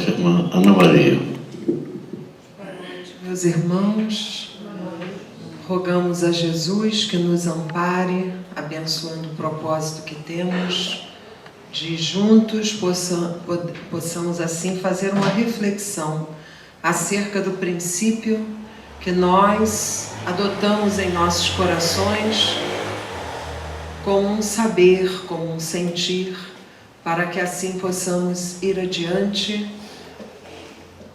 nossa irmã Ana Maria. Boa noite, meus irmãos. Rogamos a Jesus que nos ampare, abençoando o propósito que temos, de juntos possamos assim fazer uma reflexão acerca do princípio que nós adotamos em nossos corações como um saber, como um sentir, para que assim possamos ir adiante,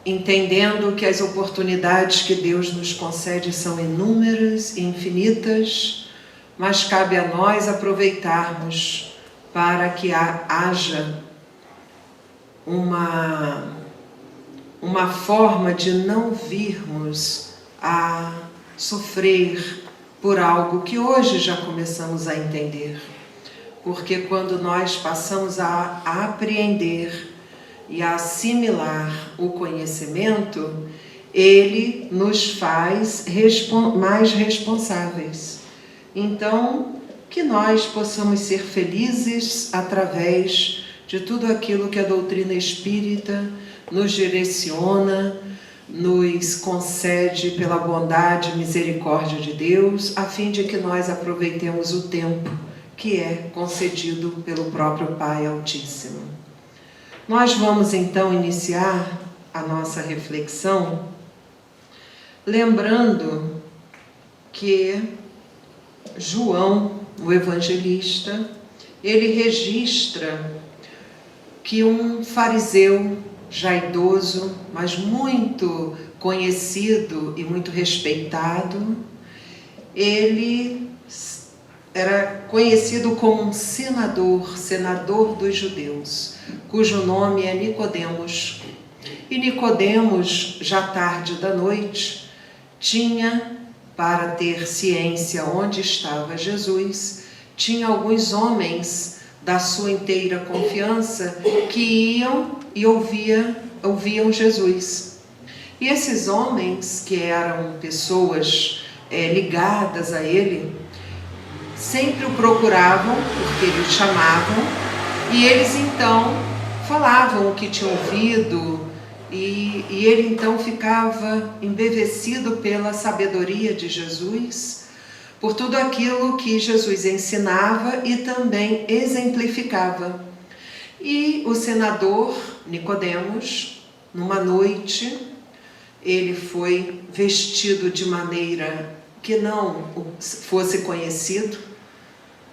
entendendo que as oportunidades que Deus nos concede são inúmeras e infinitas, mas cabe a nós aproveitarmos para que haja uma forma de não virmos a sofrer por algo que hoje já começamos a entender. Porque quando nós passamos a apreender e a assimilar o conhecimento, ele nos faz mais responsáveis. Então, que nós possamos ser felizes através de tudo aquilo que a doutrina espírita nos direciona, nos concede pela bondade e misericórdia de Deus, a fim de que nós aproveitemos o tempo que é concedido pelo próprio Pai Altíssimo. Nós vamos então iniciar a nossa reflexão lembrando que João, o evangelista, ele registra que um fariseu já idoso, mas muito conhecido e muito respeitado, ele era conhecido como um senador dos judeus, cujo nome é Nicodemos. E Nicodemos, já tarde da noite, tinha, para ter ciência onde estava Jesus, tinha alguns homens da sua inteira confiança que iam e ouviam Jesus. E esses homens, que eram pessoas ligadas a ele, sempre o procuravam, porque lhe chamavam, e eles então falavam o que tinham ouvido, e ele então ficava embevecido pela sabedoria de Jesus, por tudo aquilo que Jesus ensinava e também exemplificava. E o senador Nicodemos, numa noite, ele foi vestido de maneira que não fosse conhecido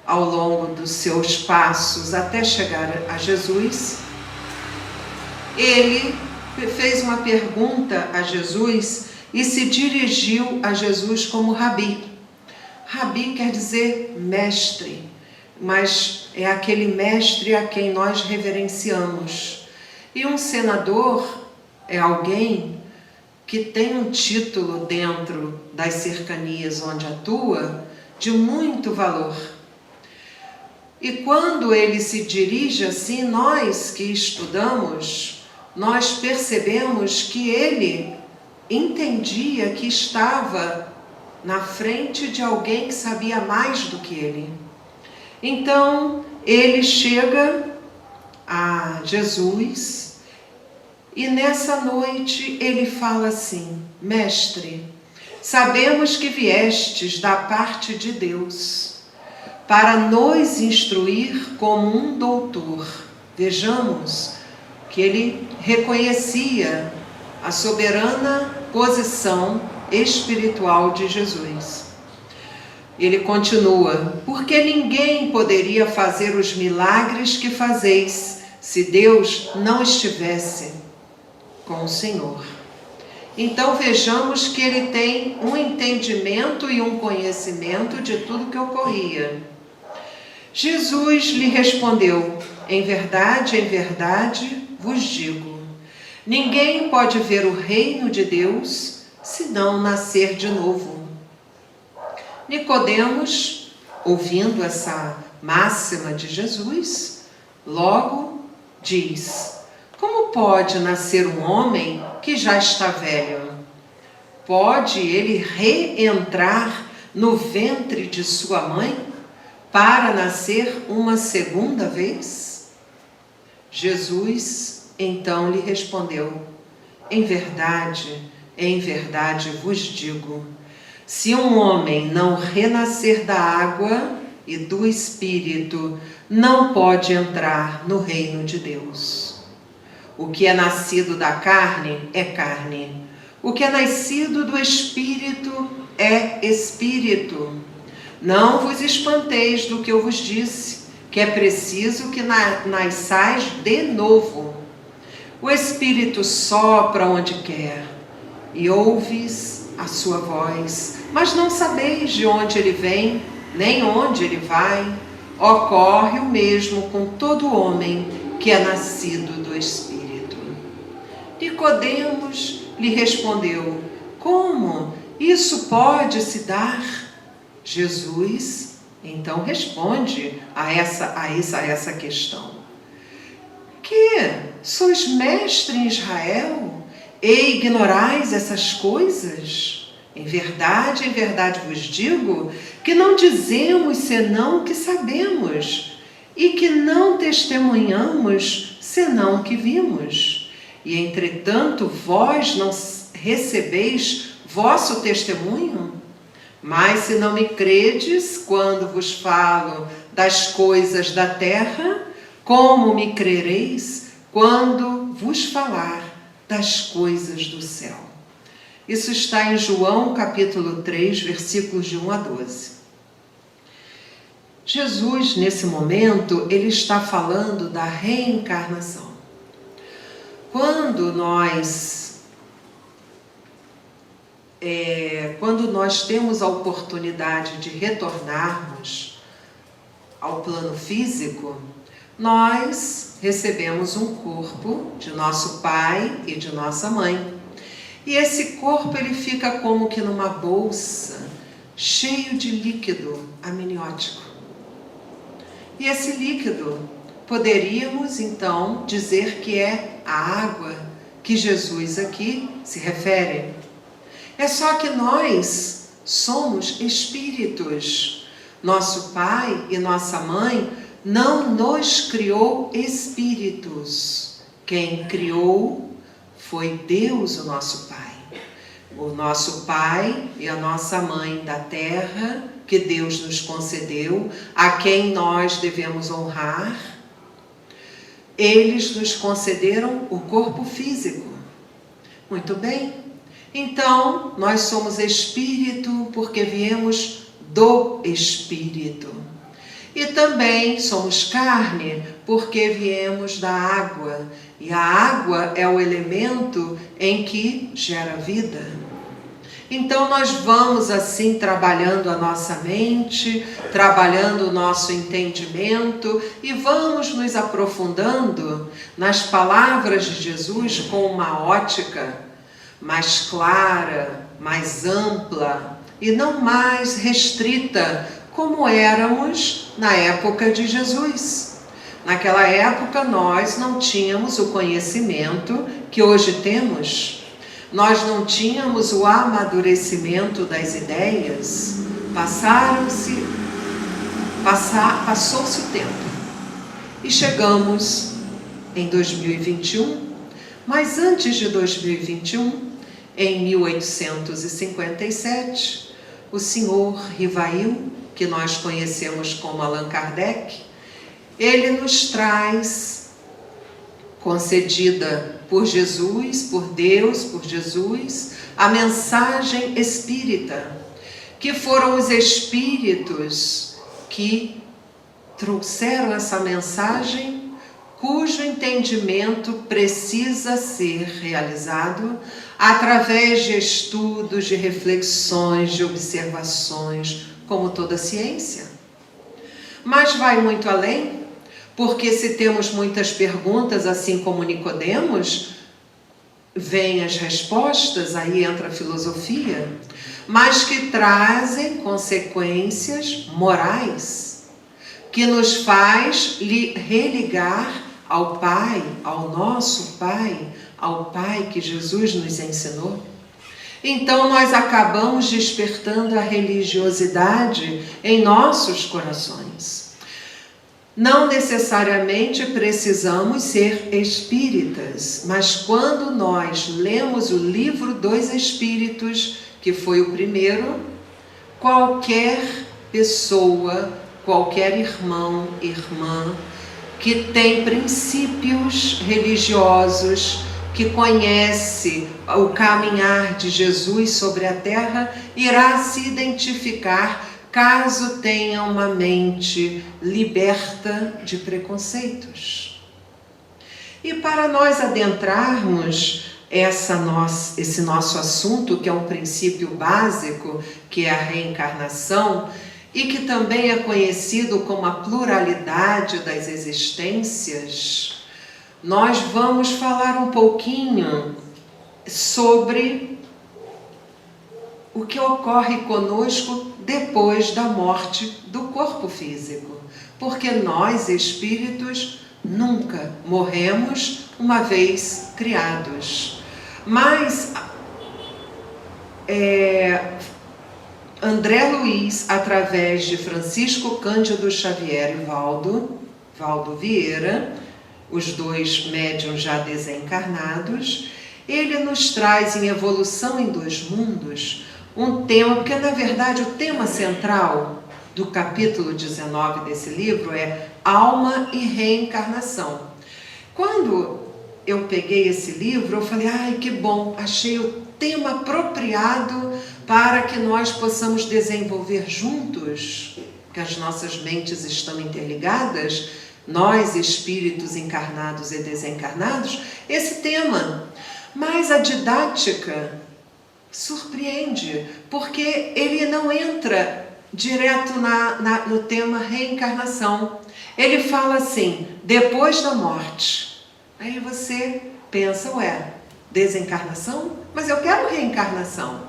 ao longo dos seus passos até chegar a Jesus. Ele fez uma pergunta a Jesus e se dirigiu a Jesus como Rabi. Rabi quer dizer mestre, mas é aquele mestre a quem nós reverenciamos. E um senador é alguém que tem um título dentro das cercanias onde atua de muito valor. E quando ele se dirige assim, nós que estudamos, nós percebemos que ele entendia que estava na frente de alguém que sabia mais do que ele. Então, ele chega a Jesus e nessa noite ele fala assim: Mestre, sabemos que viestes da parte de Deus para nos instruir como um doutor. Vejamos que ele reconhecia a soberana posição espiritual de Jesus. Ele continua: porque ninguém poderia fazer os milagres que fazeis se Deus não estivesse com o Senhor. Então vejamos que ele tem um entendimento e um conhecimento de tudo que ocorria. Jesus lhe respondeu: em verdade vos digo, ninguém pode ver o reino de Deus se não nascer de novo. Nicodemos, ouvindo essa máxima de Jesus, logo diz: como pode nascer um homem que já está velho? Pode ele reentrar no ventre de sua mãe para nascer uma segunda vez? Jesus Então lhe respondeu: em verdade vos digo, se um homem não renascer da água e do Espírito, não pode entrar no reino de Deus. O que é nascido da carne é carne, o que é nascido do Espírito é Espírito. Não vos espanteis do que eu vos disse, que é preciso que nasçais de novo. O Espírito sopra onde quer, e ouves a sua voz, mas não sabeis de onde ele vem, nem onde ele vai. Ocorre o mesmo com todo homem que é nascido do Espírito. Nicodemos lhe respondeu: como isso pode se dar? Jesus então responde a essa questão: que sois mestre em Israel e ignorais essas coisas? Em verdade vos digo que não dizemos senão o que sabemos, e que não testemunhamos senão o que vimos. E entretanto vós não recebeis vosso testemunho? Mas se não me credes quando vos falo das coisas da terra, como me crereis quando vos falar das coisas do céu? Isso está em João capítulo 3, versículos de 1 a 12. Jesus, nesse momento, ele está falando da reencarnação. Quando nós temos a oportunidade de retornarmos ao plano físico, nós recebemos um corpo de nosso pai e de nossa mãe. E esse corpo ele fica como que numa bolsa, cheio de líquido amniótico. E esse líquido, poderíamos então dizer que é a água que Jesus aqui se refere. É só que nós somos espíritos. Nosso pai e nossa mãe não nos criou espíritos. Quem criou foi Deus, o nosso Pai. O nosso Pai e a nossa Mãe da terra, que Deus nos concedeu, a quem nós devemos honrar, eles nos concederam o corpo físico. Muito bem. Então, nós somos espírito porque viemos do Espírito. E também somos carne porque viemos da água. E a água é o elemento em que gera vida. Então nós vamos assim trabalhando a nossa mente, trabalhando o nosso entendimento e vamos nos aprofundando nas palavras de Jesus com uma ótica mais clara, mais ampla e não mais restrita, como éramos na época de Jesus. Naquela época nós não tínhamos o conhecimento que hoje temos. Nós não tínhamos o amadurecimento das ideias. Passou-se o tempo. E chegamos em 2021, mas antes de 2021, em 1857, o senhor Rivail, que nós conhecemos como Allan Kardec, ele nos traz, concedida por Jesus, por Deus, por Jesus, a mensagem espírita, que foram os espíritos que trouxeram essa mensagem, cujo entendimento precisa ser realizado através de estudos, de reflexões, de observações, como toda ciência. Mas vai muito além, porque se temos muitas perguntas, assim como Nicodemos, vêm as respostas, aí entra a filosofia, mas que trazem consequências morais, que nos faz religar ao Pai, ao nosso Pai, ao Pai que Jesus nos ensinou. Então nós acabamos despertando a religiosidade em nossos corações. Não necessariamente precisamos ser espíritas, mas quando nós lemos o livro dos Espíritos, que foi o primeiro, qualquer pessoa, qualquer irmão, irmã, que tem princípios religiosos, que conhece o caminhar de Jesus sobre a terra, irá se identificar caso tenha uma mente liberta de preconceitos. E para nós adentrarmos esse nosso assunto, que é um princípio básico, que é a reencarnação, e que também é conhecido como a pluralidade das existências, nós vamos falar um pouquinho sobre o que ocorre conosco depois da morte do corpo físico. Porque nós, espíritos, nunca morremos uma vez criados. Mas André Luiz, através de Francisco Cândido Xavier e Valdo Vieira, os dois médiuns já desencarnados, ele nos traz em Evolução em Dois Mundos um tema, porque na verdade o tema central do capítulo 19 desse livro é Alma e Reencarnação. Quando eu peguei esse livro, eu falei, ai que bom, achei o tema apropriado para que nós possamos desenvolver juntos, que as nossas mentes estão interligadas, nós espíritos encarnados e desencarnados, esse tema. Mas a didática surpreende, porque ele não entra direto no tema reencarnação. Ele fala assim, depois da morte. Aí você pensa, ué, desencarnação? Mas eu quero reencarnação.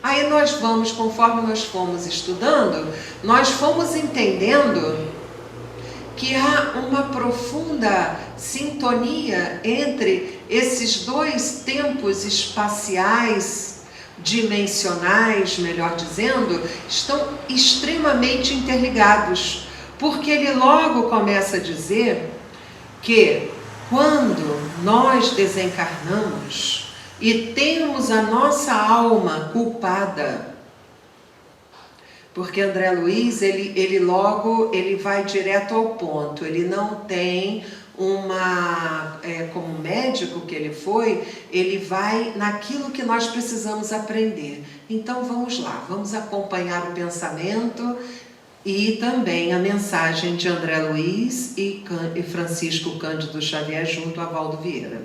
Aí nós vamos, conforme nós fomos estudando, nós fomos entendendo que há uma profunda sintonia entre esses dois tempos espaciais, dimensionais, melhor dizendo, estão extremamente interligados, porque ele logo começa a dizer que quando nós desencarnamos e temos a nossa alma culpada, porque André Luiz, ele vai direto ao ponto, ele não tem como médico que ele foi, ele vai naquilo que nós precisamos aprender. Então vamos lá, vamos acompanhar o pensamento e também a mensagem de André Luiz e Francisco Cândido Xavier junto a Valdo Vieira.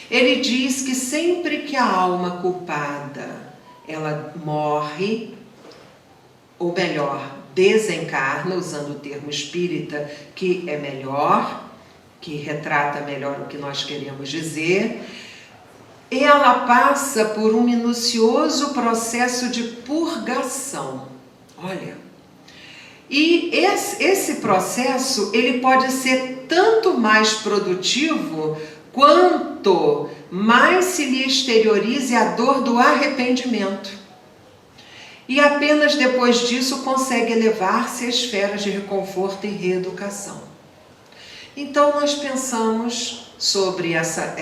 Ele diz que sempre que a alma culpada, ela morre, ou melhor, desencarna, usando o termo espírita, que é melhor, que retrata melhor o que nós queremos dizer, ela passa por um minucioso processo de purgação. Olha, e esse processo, ele pode ser tanto mais produtivo, quanto mais se lhe exteriorize a dor do arrependimento. E apenas depois disso consegue elevar-se a esferas de reconforto e reeducação. Então nós pensamos sobre essa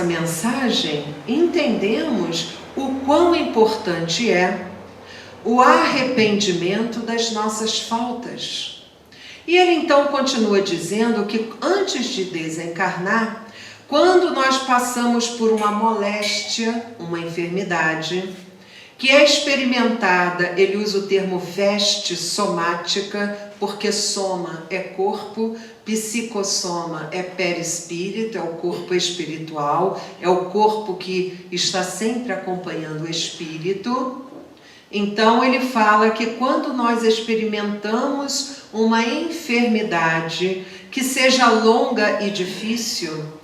mensagem, entendemos o quão importante é o arrependimento das nossas faltas. E ele então continua dizendo que antes de desencarnar, quando nós passamos por uma moléstia, uma enfermidade, que é experimentada, ele usa o termo veste somática, porque soma é corpo, psicossoma é perispírito, é o corpo espiritual, é o corpo que está sempre acompanhando o espírito. Então ele fala que quando nós experimentamos uma enfermidade que seja longa e difícil,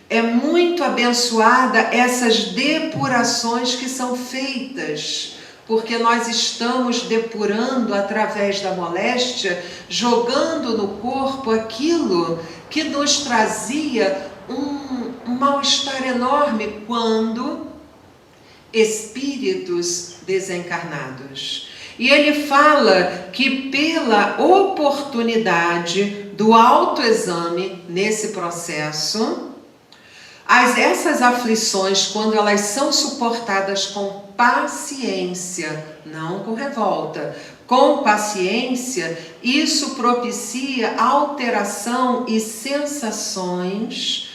é muito abençoada essas depurações que são feitas, porque nós estamos depurando através da moléstia, jogando no corpo aquilo que nos trazia um mal-estar enorme quando espíritos desencarnados. E ele fala que pela oportunidade do autoexame nesse processo, essas aflições, quando elas são suportadas com paciência, não com revolta, com paciência, isso propicia alteração e sensações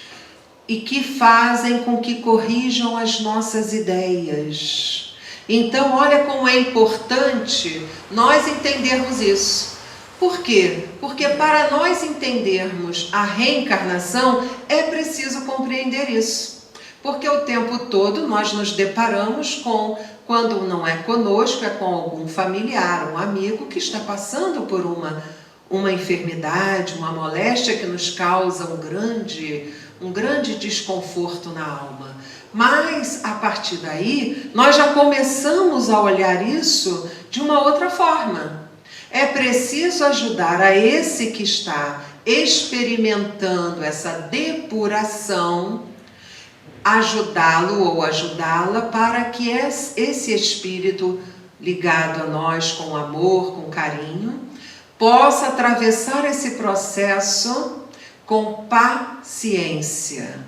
e que fazem com que corrijam as nossas ideias. Então, olha como é importante nós entendermos isso. Por quê? Porque para nós entendermos a reencarnação, é preciso compreender isso. Porque o tempo todo nós nos deparamos com, quando não é conosco, é com algum familiar, um amigo que está passando por uma enfermidade, uma moléstia que nos causa um grande desconforto na alma. Mas, a partir daí, nós já começamos a olhar isso de uma outra forma. É preciso ajudar a esse que está experimentando essa depuração, ajudá-lo ou ajudá-la para que esse espírito ligado a nós com amor, com carinho, possa atravessar esse processo com paciência.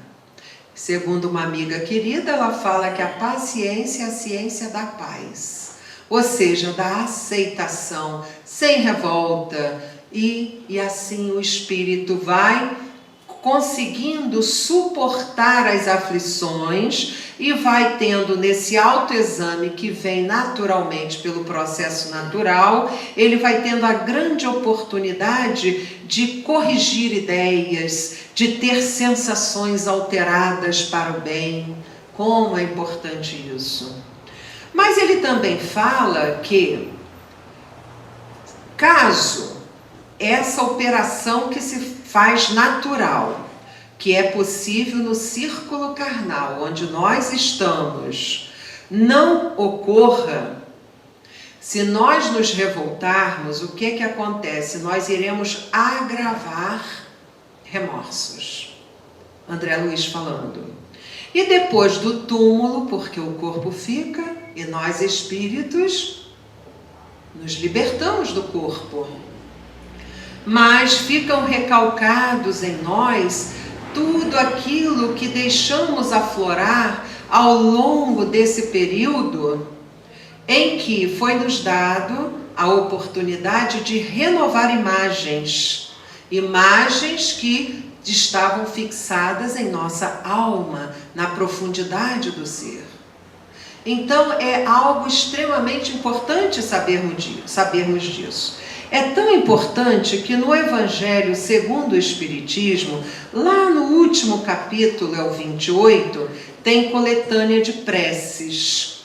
Segundo uma amiga querida, ela fala que a paciência é a ciência da paz. Ou seja, da aceitação, sem revolta, e assim o espírito vai conseguindo suportar as aflições e vai tendo nesse autoexame que vem naturalmente pelo processo natural, ele vai tendo a grande oportunidade de corrigir ideias, de ter sensações alteradas para o bem. Como é importante isso! Mas ele também fala que, caso essa operação que se faz natural, que é possível no círculo carnal, onde nós estamos, não ocorra, se nós nos revoltarmos, o que acontece? Nós iremos agravar remorsos. André Luiz falando. E depois do túmulo, porque o corpo fica, e nós espíritos nos libertamos do corpo, mas ficam recalcados em nós tudo aquilo que deixamos aflorar ao longo desse período em que foi nos dado a oportunidade de renovar imagens que estavam fixadas em nossa alma, na profundidade do ser. Então é algo extremamente importante sabermos disso. É tão importante que no Evangelho segundo o Espiritismo, lá no último capítulo, é o 28, tem coletânea de preces.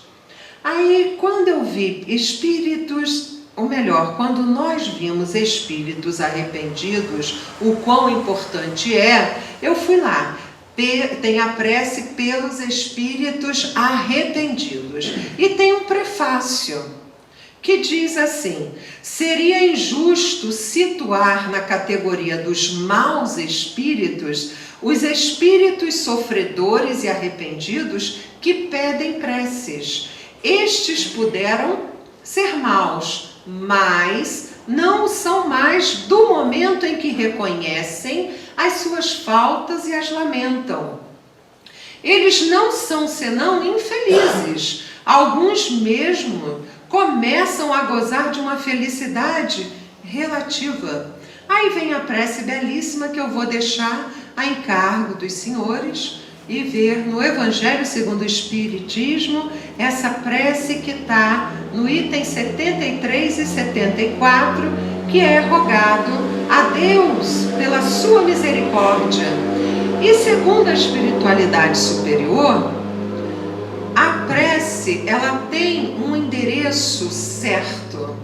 Aí, quando eu vi espíritos, ou melhor, quando nós vimos espíritos arrependidos, o quão importante é, eu fui lá. Tem a prece pelos espíritos arrependidos. E tem um prefácio que diz assim: seria injusto situar na categoria dos maus espíritos os espíritos sofredores e arrependidos que pedem preces. Estes puderam ser maus, mas não são mais do momento em que reconhecem as suas faltas e as lamentam. Eles não são senão infelizes. Alguns mesmo começam a gozar de uma felicidade relativa. Aí vem a prece belíssima que eu vou deixar a encargo dos senhores e ver no Evangelho segundo o Espiritismo essa prece que está no item 73 e 74, que é rogado a Deus pela sua misericórdia. E segundo a espiritualidade superior, a prece ela tem um endereço certo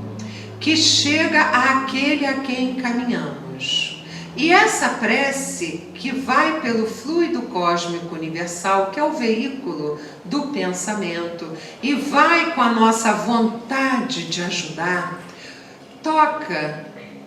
que chega àquele a quem caminhamos. E essa prece que vai pelo fluido cósmico universal, que é o veículo do pensamento, e vai com a nossa vontade de ajudar, toca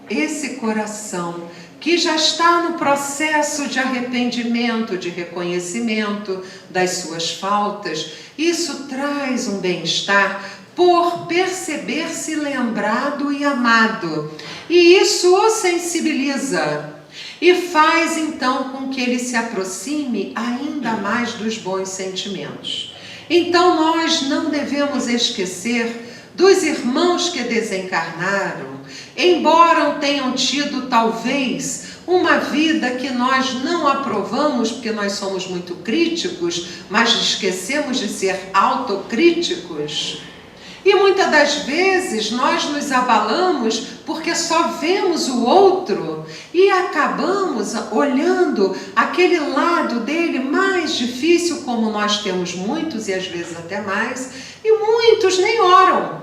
esse coração que já está no processo de arrependimento, de reconhecimento das suas faltas. Isso traz um bem-estar por perceber-se lembrado e amado. E isso o sensibiliza e faz então com que ele se aproxime ainda mais dos bons sentimentos. Então nós não devemos esquecer dos irmãos que desencarnaram, embora tenham tido talvez uma vida que nós não aprovamos, porque nós somos muito críticos, mas esquecemos de ser autocríticos. E muitas das vezes nós nos abalamos porque só vemos o outro e acabamos olhando aquele lado dele mais difícil, como nós temos muitos e às vezes até mais, e muitos nem oram.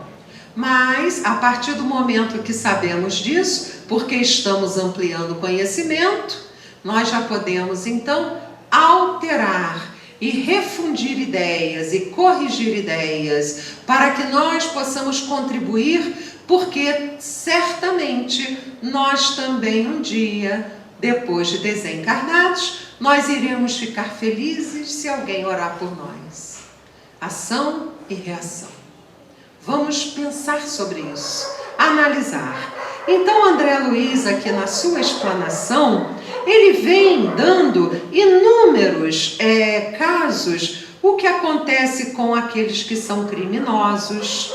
Mas a partir do momento que sabemos disso, porque estamos ampliando o conhecimento, nós já podemos então alterar e refundir ideias e corrigir ideias para que nós possamos contribuir, porque certamente nós também um dia, depois de desencarnados, nós iremos ficar felizes se alguém orar por nós. Ação e reação. Vamos pensar sobre isso, analisar. Então André Luiz, aqui na sua explanação, ele vem dando inúmeros casos, o que acontece com aqueles que são criminosos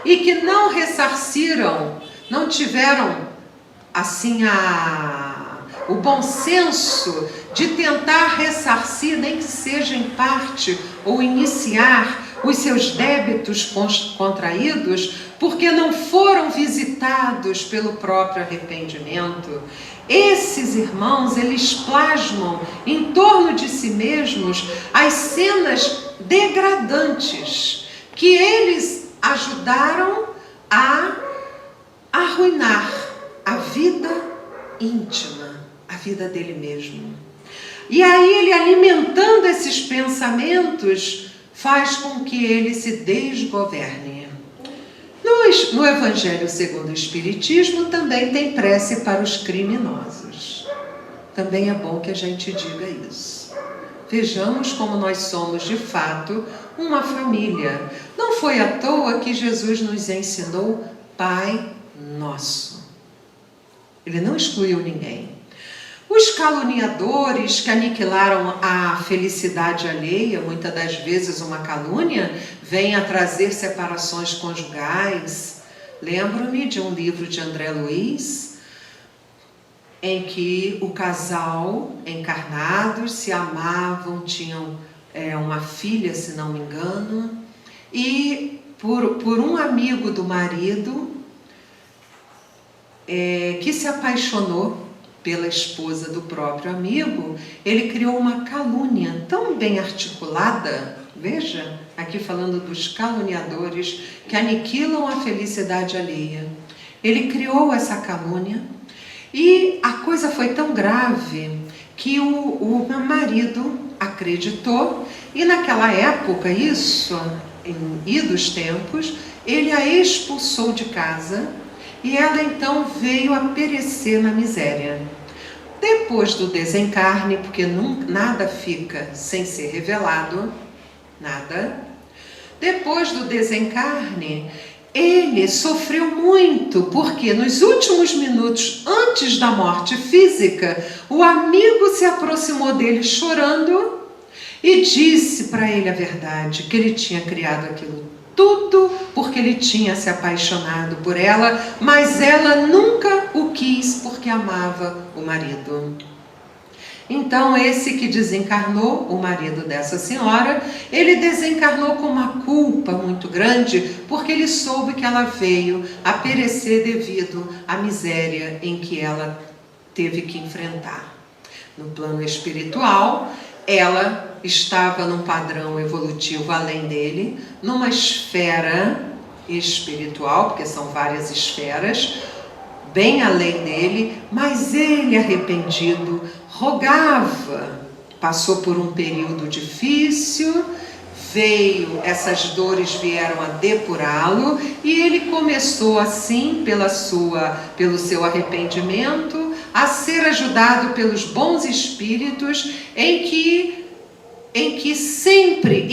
e que não ressarciram, não tiveram assim o bom senso de tentar ressarcir, nem que seja em parte, ou iniciar os seus débitos contraídos, porque não foram visitados pelo próprio arrependimento. Esses irmãos, eles plasmam em torno de si mesmos as cenas degradantes que eles ajudaram a arruinar a vida íntima, a vida dele mesmo. E aí ele, alimentando esses pensamentos, faz com que ele se desgoverne. No Evangelho segundo o Espiritismo também tem prece para os criminosos. Também é bom que a gente diga isso. Vejamos como nós somos de fato uma família. Não foi à toa que Jesus nos ensinou Pai Nosso. Ele não excluiu ninguém. Os caluniadores que aniquilaram a felicidade alheia, muitas das vezes uma calúnia, vem a trazer separações conjugais. Lembro-me de um livro de André Luiz, em que o casal encarnados se amavam, tinham uma filha, se não me engano, e por um amigo do marido que se apaixonou pela esposa do próprio amigo, ele criou uma calúnia tão bem articulada, veja, aqui falando dos caluniadores que aniquilam a felicidade alheia. Ele criou essa calúnia e a coisa foi tão grave que o marido acreditou, e naquela época, isso, em idos tempos, ele a expulsou de casa. E ela então veio a perecer na miséria. Depois do desencarne, porque nada fica sem ser revelado, nada. Depois do desencarne, ele sofreu muito, porque nos últimos minutos antes da morte física, o amigo se aproximou dele chorando e disse para ele a verdade, que ele tinha criado aquilo tudo porque ele tinha se apaixonado por ela, mas ela nunca o quis porque amava o marido. Então esse que desencarnou, o marido dessa senhora, ele desencarnou com uma culpa muito grande, porque ele soube que ela veio a perecer devido à miséria em que ela teve que enfrentar. No plano espiritual, ela estava num padrão evolutivo além dele, numa esfera espiritual, porque são várias esferas, bem além dele, mas ele, arrependido, rogava, passou por um período difícil, essas dores vieram a depurá-lo, e ele começou assim, pelo seu arrependimento, a ser ajudado pelos bons espíritos, em que sempre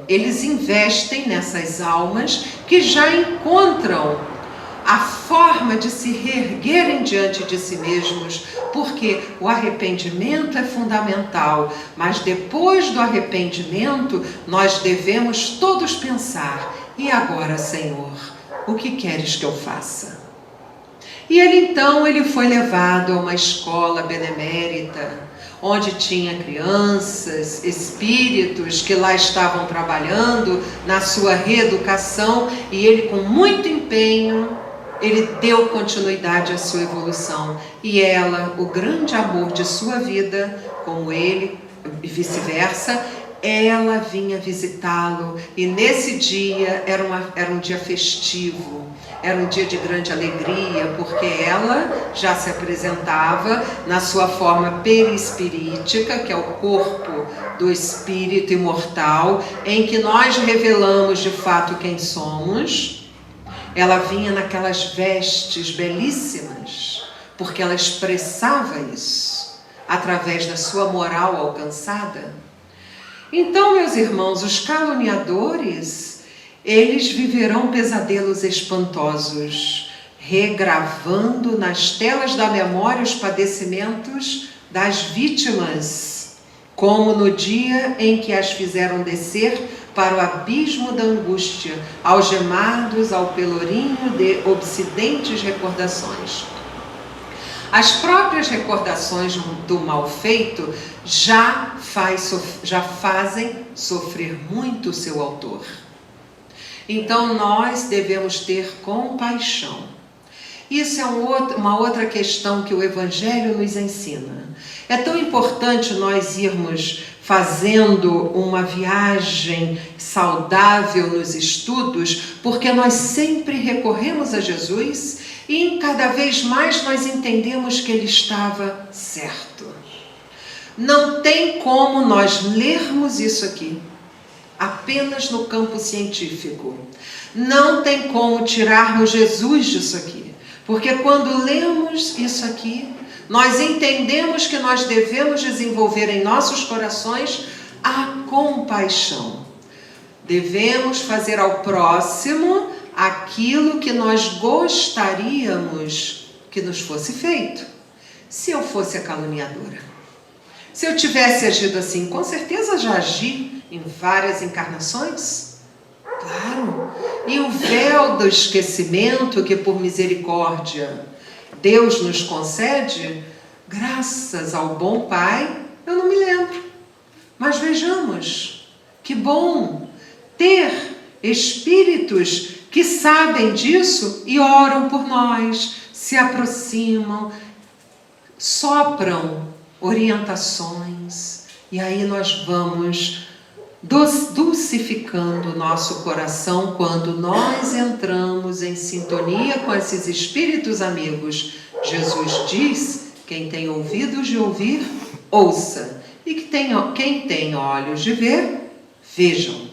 eles investem nessas almas que já encontram a forma de se reerguerem diante de si mesmos, porque o arrependimento é fundamental, mas depois do arrependimento nós devemos todos pensar: e agora, Senhor, o que queres que eu faça? E ele foi levado a uma escola benemérita, onde tinha crianças, espíritos que lá estavam trabalhando na sua reeducação, e ele, com muito empenho, ele deu continuidade à sua evolução. E ela, o grande amor de sua vida, como ele, e vice-versa, ela vinha visitá-lo, e nesse dia era um dia festivo, era um dia de grande alegria, porque ela já se apresentava na sua forma perispirítica, que é o corpo do espírito imortal, em que nós revelamos de fato quem somos. Ela vinha naquelas vestes belíssimas, porque ela expressava isso, através da sua moral alcançada. Então, meus irmãos, os caluniadores, eles viverão pesadelos espantosos, regravando nas telas da memória os padecimentos das vítimas, como no dia em que as fizeram descer para o abismo da angústia, algemados ao pelourinho de obsidentes recordações. As próprias recordações do mal feito já fazem sofrer muito o seu autor. Então nós devemos ter compaixão. Isso é uma outra questão que o Evangelho nos ensina. É tão importante nós irmos fazendo uma viagem saudável nos estudos, porque nós sempre recorremos a Jesus e cada vez mais nós entendemos que ele estava certo. Não tem como nós lermos isso aqui apenas no campo científico. Não tem como tirarmos Jesus disso aqui, porque quando lemos isso aqui, nós entendemos que nós devemos desenvolver em nossos corações a compaixão. Devemos fazer ao próximo aquilo que nós gostaríamos que nos fosse feito. Se eu fosse a caluniadora, se eu tivesse agido assim, com certeza já agi em várias encarnações. Claro. E o véu do esquecimento que por misericórdia Deus nos concede, graças ao bom Pai, eu não me lembro. Mas vejamos, que bom ter espíritos que sabem disso e oram por nós, se aproximam, sopram orientações, e aí nós vamos dulcificando o nosso coração quando nós entramos em sintonia com esses espíritos amigos. Jesus diz: quem tem ouvidos de ouvir, ouça, e quem tem olhos de ver, vejam.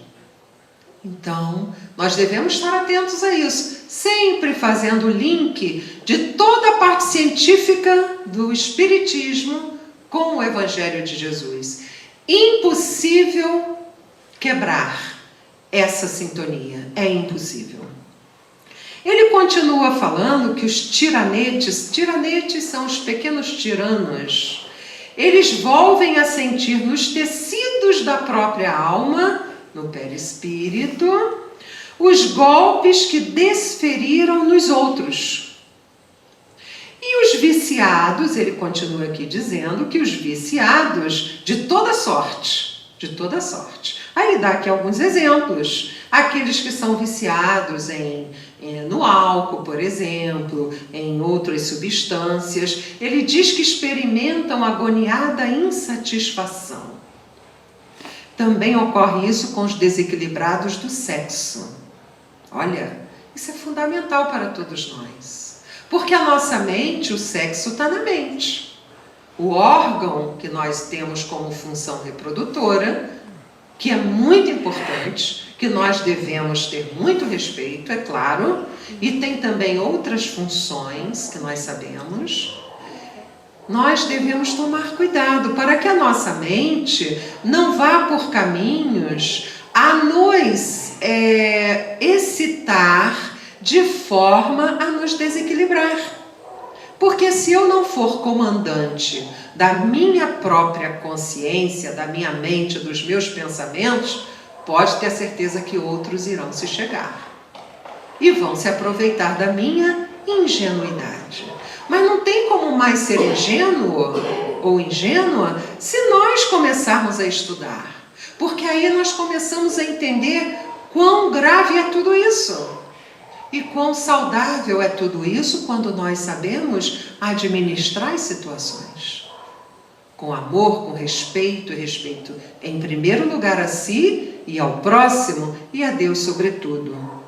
Então, nós devemos estar atentos a isso, sempre fazendo o link de toda a parte científica do Espiritismo com o Evangelho de Jesus. Impossível quebrar essa sintonia, é impossível. Ele continua falando que os tiranetes são os pequenos tiranos, eles volvem a sentir nos tecidos da própria alma, no perispírito, os golpes que desferiram nos outros. E os viciados, ele continua aqui dizendo que os viciados de toda sorte, Aí ele dá aqui alguns exemplos. Aqueles que são viciados no álcool, por exemplo, em outras substâncias, ele diz que experimentam agoniada insatisfação. Também ocorre isso com os desequilibrados do sexo. Olha, isso é fundamental para todos nós. Porque a nossa mente, o sexo está na mente. O órgão que nós temos como função reprodutora, que é muito importante, que nós devemos ter muito respeito, é claro, e tem também outras funções que nós sabemos, nós devemos tomar cuidado para que a nossa mente não vá por caminhos a nos excitar de forma a nos desequilibrar. Porque se eu não for comandante da minha própria consciência, da minha mente, dos meus pensamentos, pode ter certeza que outros irão se chegar e vão se aproveitar da minha ingenuidade. Mas não tem como mais ser ingênuo ou ingênua se nós começarmos a estudar. Porque aí nós começamos a entender quão grave é tudo isso. E quão saudável é tudo isso quando nós sabemos administrar as situações. Com amor, com respeito, e respeito em primeiro lugar a si e ao próximo e a Deus sobretudo.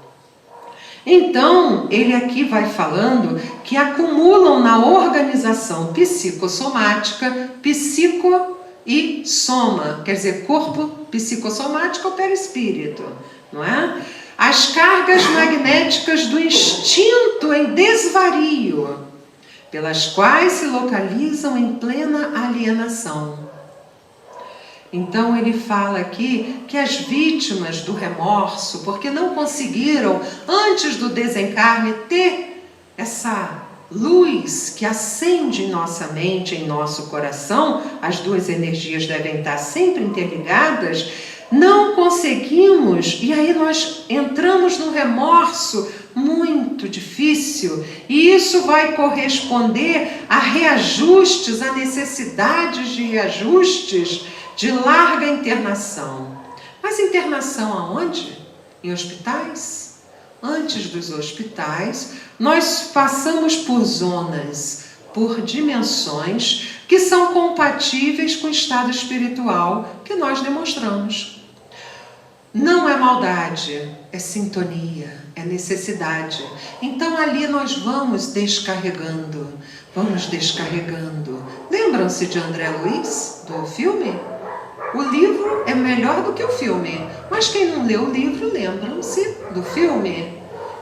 Então, ele aqui vai falando que acumulam na organização psicossomática, psico e soma, quer dizer, corpo psicossomático ou perispírito, não é? As cargas magnéticas do instinto em desvario, pelas quais se localizam em plena alienação. Então ele fala aqui que as vítimas do remorso, porque não conseguiram, antes do desencarne, ter essa luz que acende em nossa mente, em nosso coração, as duas energias devem estar sempre interligadas, não conseguimos, e aí nós entramos no remorso muito difícil, e isso vai corresponder a reajustes, a necessidades de reajustes, de larga internação. Mas internação aonde? Em hospitais? Antes dos hospitais, nós passamos por zonas, por dimensões que são compatíveis com o estado espiritual que nós demonstramos. Não é maldade, é sintonia, é necessidade. Então ali nós vamos descarregando. Lembram-se de André Luiz, do filme? O livro é melhor do que o filme, mas quem não leu o livro, lembram-se do filme.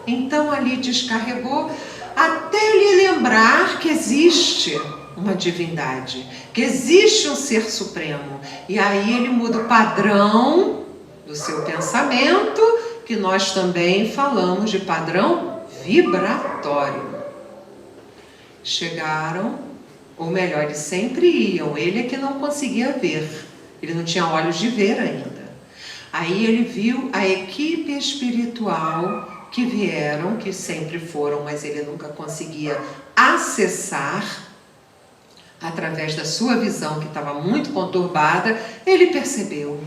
Então ali descarregou até lhe lembrar que existe uma divindade, que existe um ser supremo. E aí ele muda o padrão do seu pensamento, que nós também falamos de padrão vibratório. Chegaram, ou melhor, eles sempre iam, ele é que não conseguia ver, ele não tinha olhos de ver ainda. Aí ele viu a equipe espiritual que vieram, que sempre foram, mas ele nunca conseguia acessar, através da sua visão, que estava muito conturbada, ele percebeu.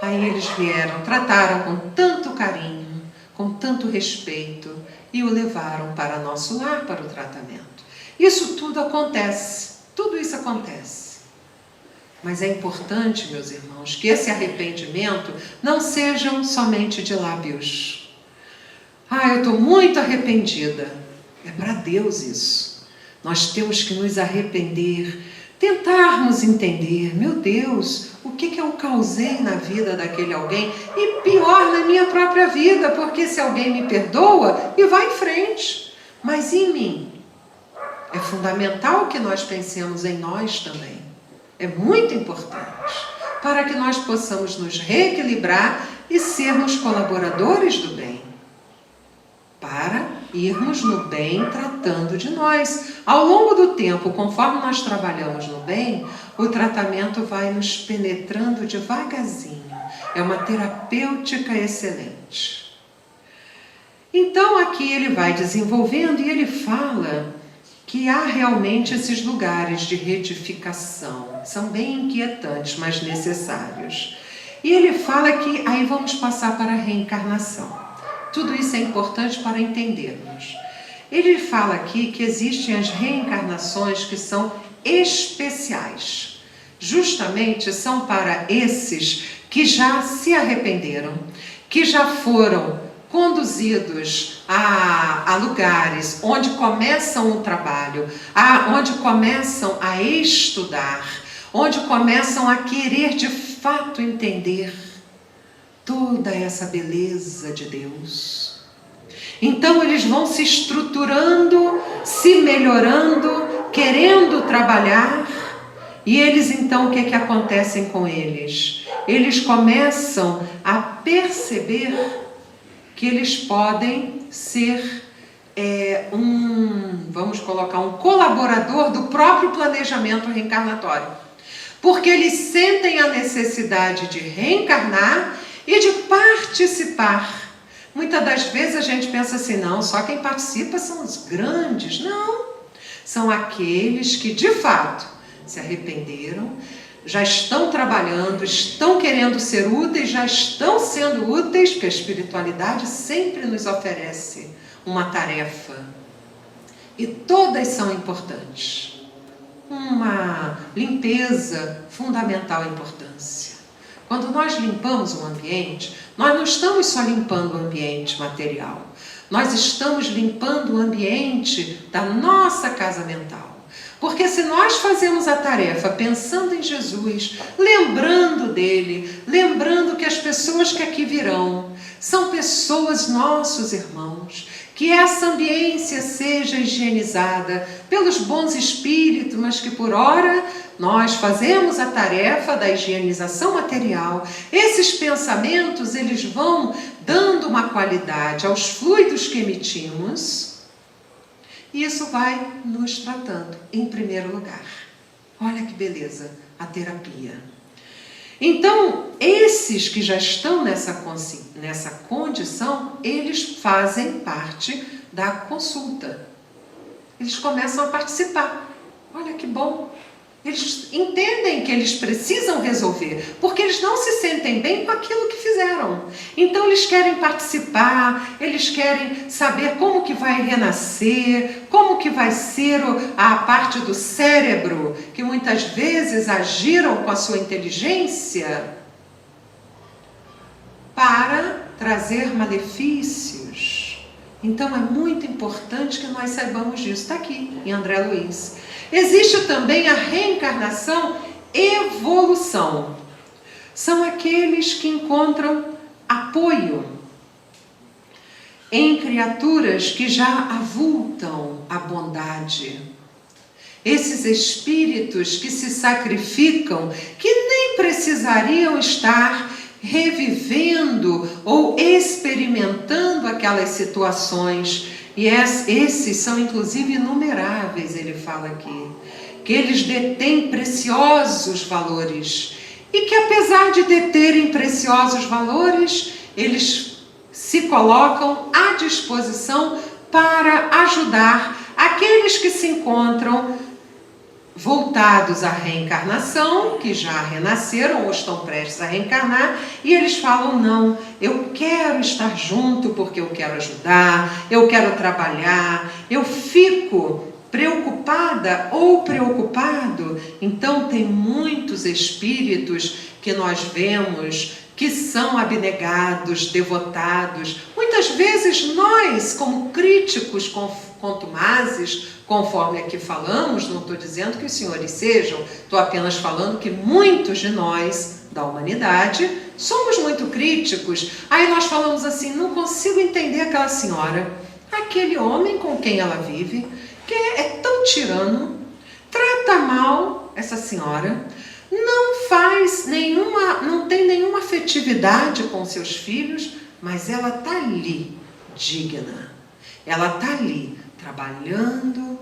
Aí eles vieram, trataram com tanto carinho, com tanto respeito, e o levaram para nosso lar, para o tratamento. Isso tudo acontece, tudo isso acontece. Mas é importante, meus irmãos, que esse arrependimento não sejam somente de lábios. Eu estou muito arrependida. É para Deus isso. Nós temos que nos arrepender, tentarmos entender, meu Deus, o que eu causei na vida daquele alguém, e pior, na minha própria vida, porque se alguém me perdoa, e vai em frente. Mas em mim, é fundamental que nós pensemos em nós também. É muito importante, para que nós possamos nos reequilibrar e sermos colaboradores do bem. Para irmos no bem tratando de nós. Ao longo do tempo, conforme nós trabalhamos no bem, o tratamento vai nos penetrando devagarzinho. É uma terapêutica excelente. Então aqui ele vai desenvolvendo e ele fala que há realmente esses lugares de retificação. São bem inquietantes, mas necessários. E ele fala que aí vamos passar para a reencarnação. Tudo isso é importante para entendermos. Ele fala aqui que existem as reencarnações que são especiais. Justamente são para esses que já se arrependeram, que já foram conduzidos a lugares onde começam o trabalho, onde começam a estudar, onde começam a querer de fato entender toda essa beleza de Deus. Então eles vão se estruturando, se melhorando, querendo trabalhar, e eles então o que acontecem com eles? eles começam a perceber que eles podem ser vamos colocar, um colaborador do próprio planejamento reencarnatório. Porque eles sentem a necessidade de reencarnar e de participar. Muitas das vezes a gente pensa assim, não, só quem participa são os grandes. Não, são aqueles que de fato se arrependeram, já estão trabalhando, estão querendo ser úteis, já estão sendo úteis, porque a espiritualidade sempre nos oferece uma tarefa. E todas são importantes. Uma limpeza fundamental importância. Quando nós limpamos um ambiente, nós não estamos só limpando o ambiente material. Nós estamos limpando o ambiente da nossa casa mental. Porque se nós fazemos a tarefa pensando em Jesus, lembrando dele, lembrando que as pessoas que aqui virão são pessoas, nossos irmãos, que essa ambiência seja higienizada pelos bons espíritos, mas que por ora nós fazemos a tarefa da higienização material. Esses pensamentos, eles vão dando uma qualidade aos fluidos que emitimos, e isso vai nos tratando, em primeiro lugar. Olha que beleza, a terapia. Então, esses que já estão nessa condição, eles fazem parte da consulta. Eles começam a participar. Olha que bom. Eles entendem que eles precisam resolver, porque eles não se sentem bem com aquilo que fizeram. Então eles querem participar, eles querem saber como que vai renascer, como que vai ser a parte do cérebro, que muitas vezes agiram com a sua inteligência para trazer malefícios. Então é muito importante que nós saibamos disso. Está aqui em André Luiz. Existe também a reencarnação evolução. São aqueles que encontram apoio em criaturas que já avultam a bondade. Esses espíritos que se sacrificam, que nem precisariam estar revivendo ou experimentando aquelas situações. E esses são inclusive inumeráveis, ele fala aqui, que eles detêm preciosos valores e que apesar de deterem preciosos valores, eles se colocam à disposição para ajudar aqueles que se encontram voltados à reencarnação, que já renasceram ou estão prestes a reencarnar, e eles falam, não, eu quero estar junto porque eu quero ajudar, eu quero trabalhar, eu fico preocupada ou preocupado. Então tem muitos espíritos que nós vemos que são abnegados, devotados. Muitas vezes nós, como críticos contumazes, conforme aqui falamos, não estou dizendo que os senhores sejam, estou apenas falando que muitos de nós, da humanidade, somos muito críticos. Aí nós falamos assim, não consigo entender aquela senhora, aquele homem com quem ela vive, que é tão tirano, trata mal essa senhora, não tem nenhuma afetividade com seus filhos, mas ela está ali, digna. Ela está ali, trabalhando,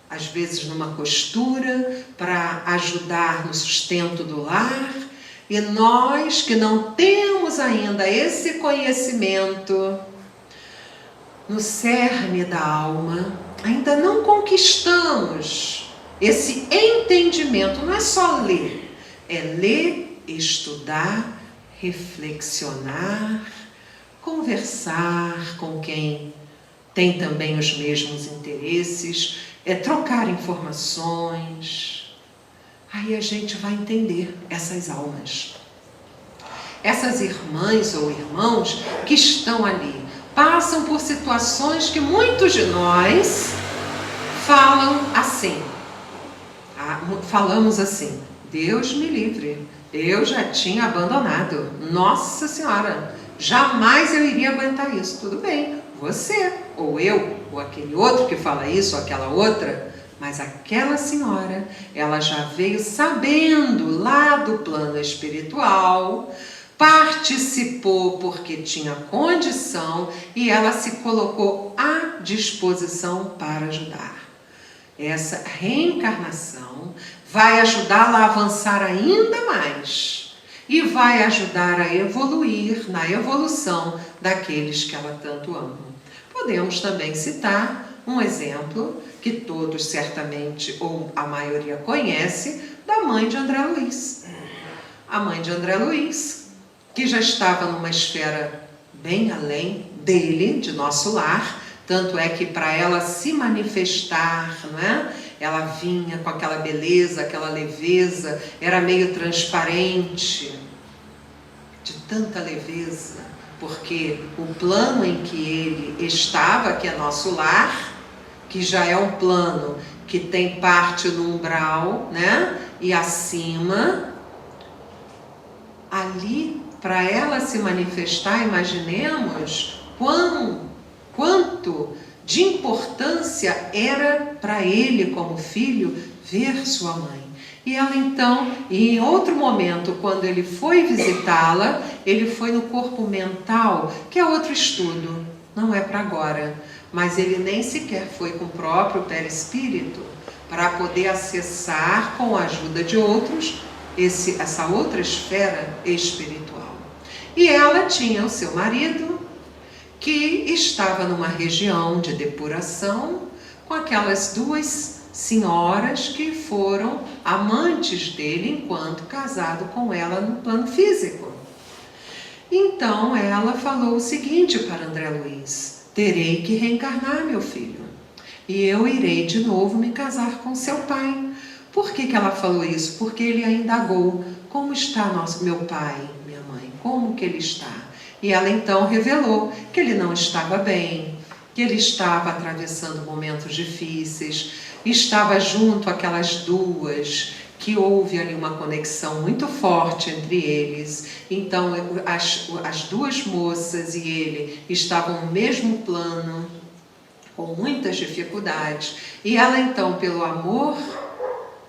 às vezes numa costura, para ajudar no sustento do lar. E nós que não temos ainda esse conhecimento no cerne da alma, ainda não conquistamos esse entendimento. Não é só ler, é ler, estudar, reflexionar, conversar com quem tem também os mesmos interesses, trocar informações. Aí a gente vai entender essas almas. Essas irmãs ou irmãos que estão ali, passam por situações que muitos de nós falam assim. Falamos assim, Deus me livre, eu já tinha abandonado. Nossa Senhora, jamais eu iria aguentar isso. Tudo bem, você, ou eu, ou aquele outro que fala isso, ou aquela outra, Mas aquela senhora, ela já veio sabendo lá do plano espiritual, participou porque tinha condição e ela se colocou à disposição para ajudar. Essa reencarnação vai ajudá-la a avançar ainda mais e vai ajudar a evoluir na evolução daqueles que ela tanto ama. Podemos também citar um exemplo que todos certamente, ou a maioria conhece, da mãe de André Luiz. A mãe de André Luiz, que já estava numa esfera bem além dele, de nosso lar, tanto é que para ela se manifestar, não é? Ela vinha com aquela beleza, aquela leveza, era meio transparente, de tanta leveza, porque o plano em que ele estava, que é nosso lar, que já é um plano que tem parte no umbral, né? E acima, ali, para ela se manifestar, imaginemos quanto de importância era para ele como filho ver sua mãe. E ela então, em outro momento, quando ele foi visitá-la, ele foi no corpo mental, que é outro estudo, não é para agora, mas ele nem sequer foi com o próprio perispírito para poder acessar, com a ajuda de outros, essa outra esfera espiritual. E ela tinha o seu marido, que estava numa região de depuração, com aquelas duas senhoras que foram amantes dele enquanto casado com ela no plano físico. Então ela falou o seguinte para André Luiz: terei que reencarnar, meu filho, e eu irei de novo me casar com seu pai. Por que ela falou isso? Porque ele a indagou: como está meu pai, minha mãe? Como que ele está? E ela então revelou que ele não estava bem, que ele estava atravessando momentos difíceis, estava junto àquelas duas, que houve ali uma conexão muito forte entre eles. Então as duas moças e ele estavam no mesmo plano, com muitas dificuldades. E ela então, pelo amor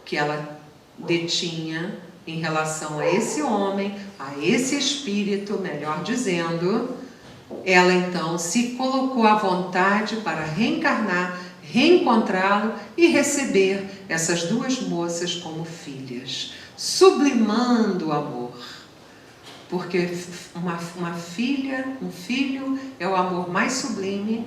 que ela detinha em relação a esse homem, a esse espírito, melhor dizendo, ela então se colocou à vontade para reencarnar, reencontrá-lo e receber essas duas moças como filhas, sublimando o amor. Porque uma filha, um filho é o amor mais sublime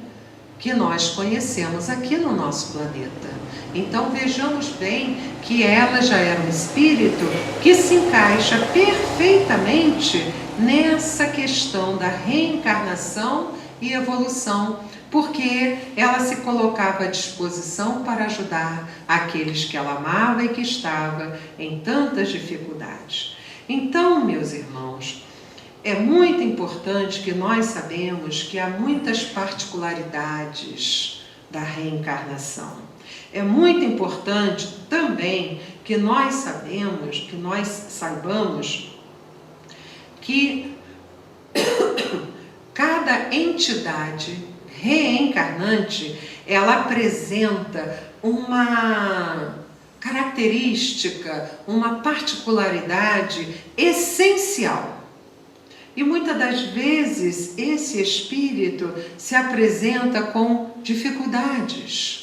que nós conhecemos aqui no nosso planeta. Então vejamos bem que ela já era um espírito que se encaixa perfeitamente nessa questão da reencarnação e evolução, porque ela se colocava à disposição para ajudar aqueles que ela amava e que estavam em tantas dificuldades. Então, meus irmãos, é muito importante que nós sabemos que há muitas particularidades da reencarnação. É muito importante também que nós saibamos que cada entidade reencarnante, ela apresenta uma característica, uma particularidade essencial. E muitas das vezes esse espírito se apresenta com dificuldades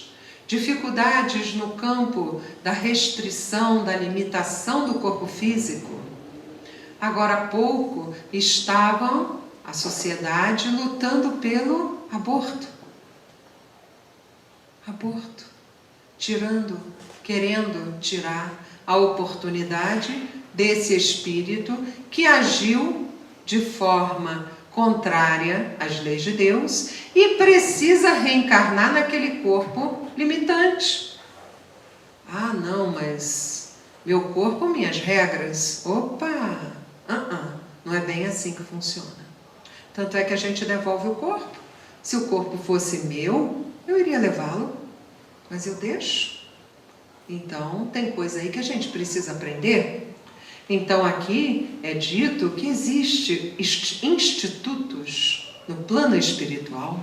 no campo da restrição, da limitação do corpo físico. Agora há pouco estavam a sociedade lutando pelo aborto, querendo tirar a oportunidade desse espírito que agiu de forma contrária às leis de Deus e precisa reencarnar naquele corpo limitante. Ah, não, mas meu corpo, minhas regras. Opa! Não é bem assim que funciona. Tanto é que a gente devolve o corpo. Se o corpo fosse meu, eu iria levá-lo, mas eu deixo. Então, tem coisa aí que a gente precisa aprender. Então aqui é dito que existem institutos no plano espiritual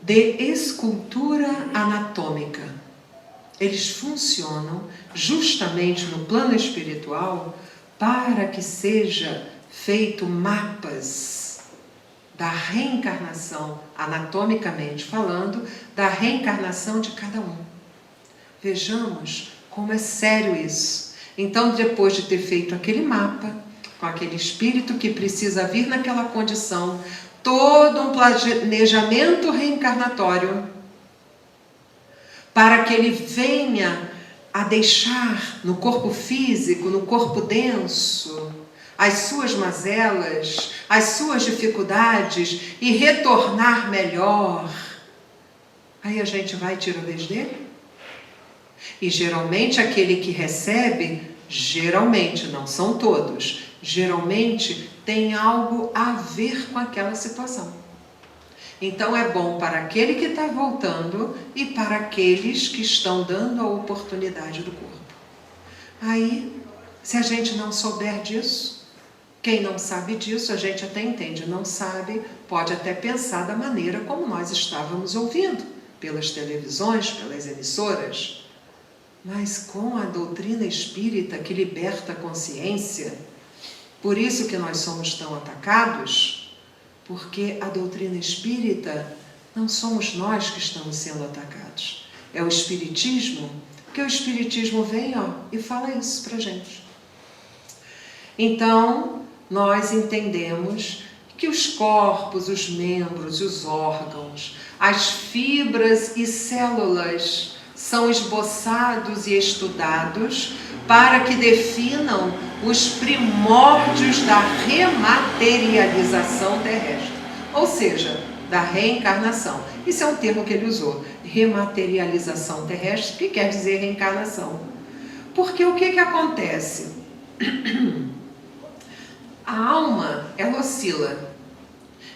de escultura anatômica. eles funcionam justamente no plano espiritual para que seja feito mapas da reencarnação, anatomicamente falando, da reencarnação de cada um. Vejamos como é sério isso. Então, depois de ter feito aquele mapa, com aquele espírito que precisa vir naquela condição, todo um planejamento reencarnatório, para que ele venha a deixar no corpo físico, no corpo denso, as suas mazelas, as suas dificuldades e retornar melhor. Aí a gente vai e tira a vez dele. E geralmente aquele que recebe, geralmente, não são todos, geralmente tem algo a ver com aquela situação. Então é bom para aquele que está voltando e para aqueles que estão dando a oportunidade do corpo. Aí, se a gente não souber disso, quem não sabe disso, a gente até entende, não sabe, pode até pensar da maneira como nós estávamos ouvindo, pelas televisões, pelas emissoras. Mas com a doutrina espírita que liberta a consciência, por isso que nós somos tão atacados, porque a doutrina espírita não somos nós que estamos sendo atacados. É o espiritismo, que o espiritismo vem e fala isso para a gente. Então, nós entendemos que os corpos, os membros, os órgãos, as fibras e células são esboçados e estudados para que definam os primórdios da rematerialização terrestre, ou seja, da reencarnação. Isso é um termo que ele usou, rematerialização terrestre, que quer dizer reencarnação. Porque o que acontece? A alma, ela oscila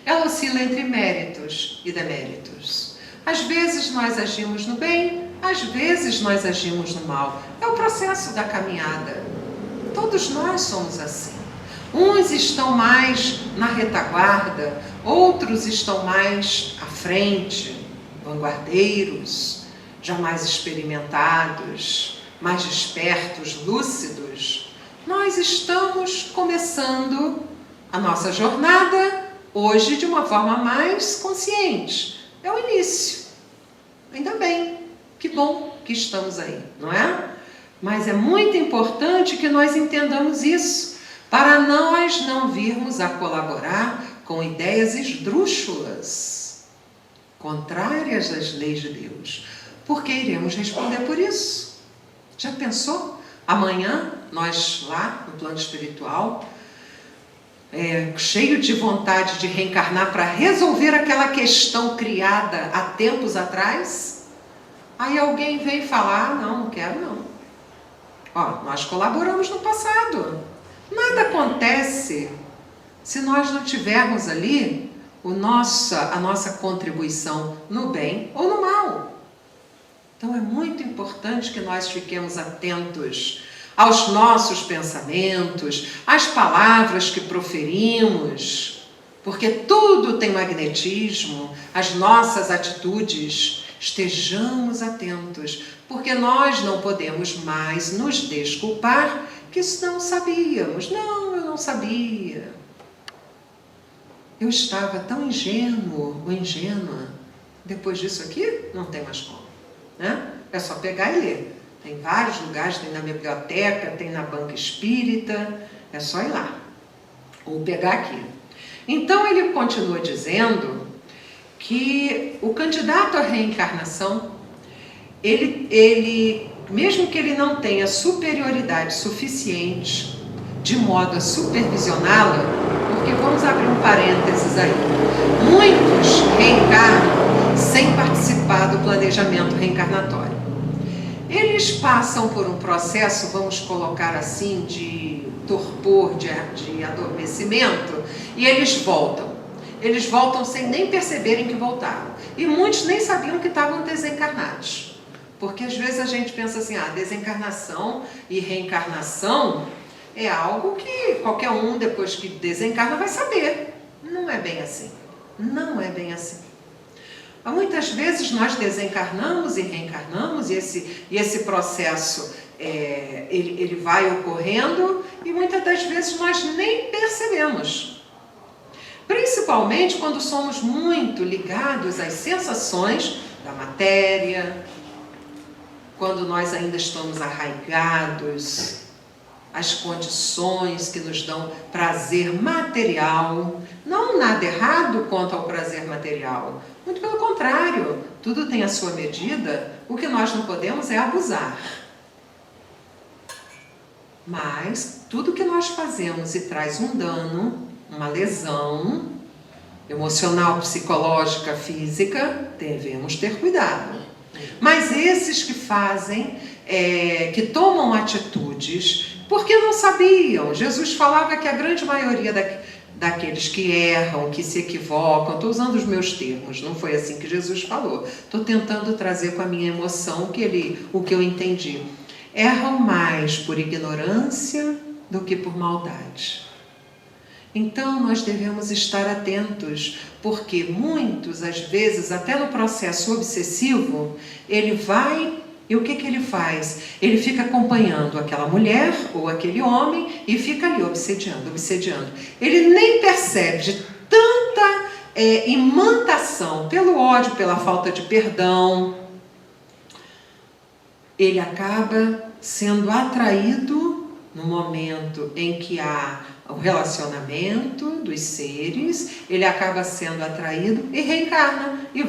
entre méritos e deméritos. Às vezes nós agimos no bem, às vezes nós agimos no mal. É o processo da caminhada. Todos nós somos assim. Uns estão mais na retaguarda, outros estão mais à frente, vanguardeiros, já mais experimentados, mais despertos, lúcidos. Nós estamos começando a nossa jornada hoje de uma forma mais consciente. É o início. Ainda bem. Que bom que estamos aí, não é? Mas é muito importante que nós entendamos isso, para nós não virmos a colaborar com ideias esdrúxulas, contrárias às leis de Deus, porque iremos responder por isso. Já pensou? Amanhã, nós lá no plano espiritual, cheio de vontade de reencarnar para resolver aquela questão criada há tempos atrás. Aí alguém vem falar, não quero não. Nós colaboramos no passado. Nada acontece se nós não tivermos ali a nossa contribuição no bem ou no mal. Então é muito importante que nós fiquemos atentos aos nossos pensamentos, às palavras que proferimos, porque tudo tem magnetismo, as nossas atitudes. Estejamos atentos, porque nós não podemos mais nos desculpar que não sabíamos. Não, eu não sabia. Eu estava tão ingênuo ou ingênua. Depois disso aqui, não tem mais como, né? É só pegar e ler. Tem vários lugares, tem na biblioteca, tem na banca espírita, é só ir lá. Ou pegar aqui. Então ele continua dizendo que o candidato à reencarnação, ele, mesmo que ele não tenha superioridade suficiente de modo a supervisioná-la, porque vamos abrir um parênteses aí, muitos reencarnam sem participar do planejamento reencarnatório. Eles passam por um processo, vamos colocar assim, de torpor, de adormecimento, e eles voltam. Eles voltam sem nem perceberem que voltaram. E muitos nem sabiam que estavam desencarnados. Porque às vezes a gente pensa assim, desencarnação e reencarnação é algo que qualquer um, depois que desencarna, vai saber. Não é bem assim. Não é bem assim. Muitas vezes nós desencarnamos e reencarnamos, e esse processo ele vai ocorrendo, e muitas das vezes nós nem percebemos. Principalmente quando somos muito ligados às sensações da matéria, quando nós ainda estamos arraigados às condições que nos dão prazer material. Não nada errado quanto ao prazer material. Muito pelo contrário, tudo tem a sua medida. O que nós não podemos é abusar. Mas tudo que nós fazemos e traz um dano, uma lesão emocional, psicológica, física, devemos ter cuidado. Mas esses que fazem, que tomam atitudes, porque não sabiam. Jesus falava que a grande maioria daqueles que erram, que se equivocam, estou usando os meus termos, não foi assim que Jesus falou, estou tentando trazer com a minha emoção o que eu entendi. Erram mais por ignorância do que por maldade. Então nós devemos estar atentos, porque muitos, às vezes, até no processo obsessivo, ele vai, e o que ele faz? Ele fica acompanhando aquela mulher ou aquele homem e fica ali obsediando. Ele nem percebe de tanta imantação pelo ódio, pela falta de perdão. Ele acaba sendo atraído no momento em que há o relacionamento dos seres, ele acaba sendo atraído e reencarna, e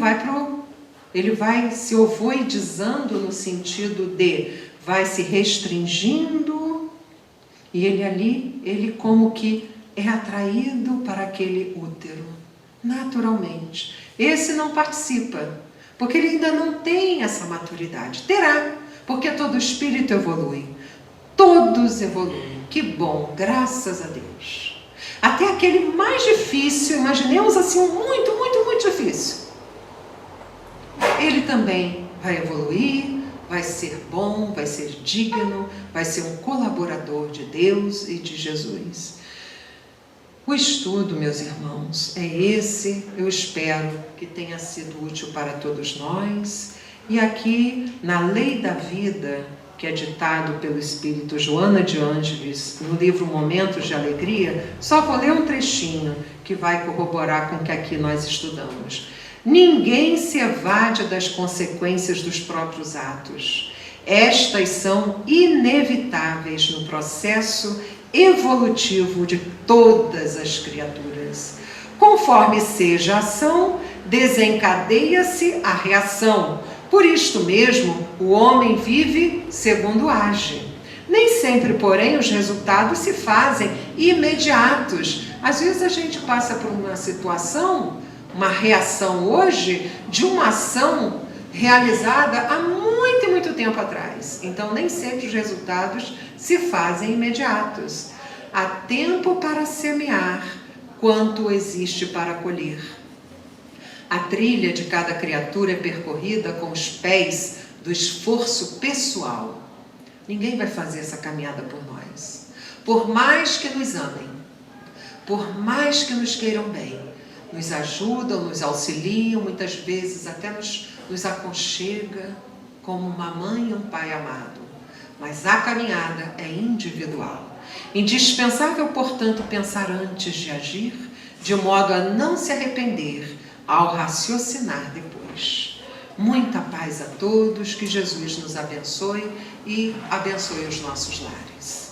ele vai se ovoidizando no sentido de, vai se restringindo, e ele como que é atraído para aquele útero, naturalmente. Esse não participa, porque ele ainda não tem essa maturidade. Terá, porque todo espírito evolui, todos evoluem. Que bom, graças a Deus. Até aquele mais difícil, imaginemos assim, muito, muito, muito difícil. Ele também vai evoluir, vai ser bom, vai ser digno, vai ser um colaborador de Deus e de Jesus. O estudo, meus irmãos, é esse. Eu espero que tenha sido útil para todos nós. E aqui, na Lei da Vida, que é ditado pelo Espírito Joana de Ângeles, no livro Momentos de Alegria, só vou ler um trechinho que vai corroborar com o que aqui nós estudamos. Ninguém se evade das consequências dos próprios atos. Estas são inevitáveis no processo evolutivo de todas as criaturas. Conforme seja a ação, desencadeia-se a reação. Por isto mesmo, o homem vive segundo age. Nem sempre, porém, os resultados se fazem imediatos. Às vezes a gente passa por uma situação, uma reação hoje, de uma ação realizada há muito e muito tempo atrás. Então, nem sempre os resultados se fazem imediatos. Há tempo para semear, quanto existe para colher. A trilha de cada criatura é percorrida com os pés do esforço pessoal. Ninguém vai fazer essa caminhada por nós. Por mais que nos amem, por mais que nos queiram bem, nos ajudam, nos auxiliam, muitas vezes até nos aconchega como uma mãe e um pai amado. Mas a caminhada é individual. Indispensável, portanto, pensar antes de agir, de modo a não se arrepender ao raciocinar depois. Muita paz a todos, que Jesus nos abençoe e abençoe os nossos lares.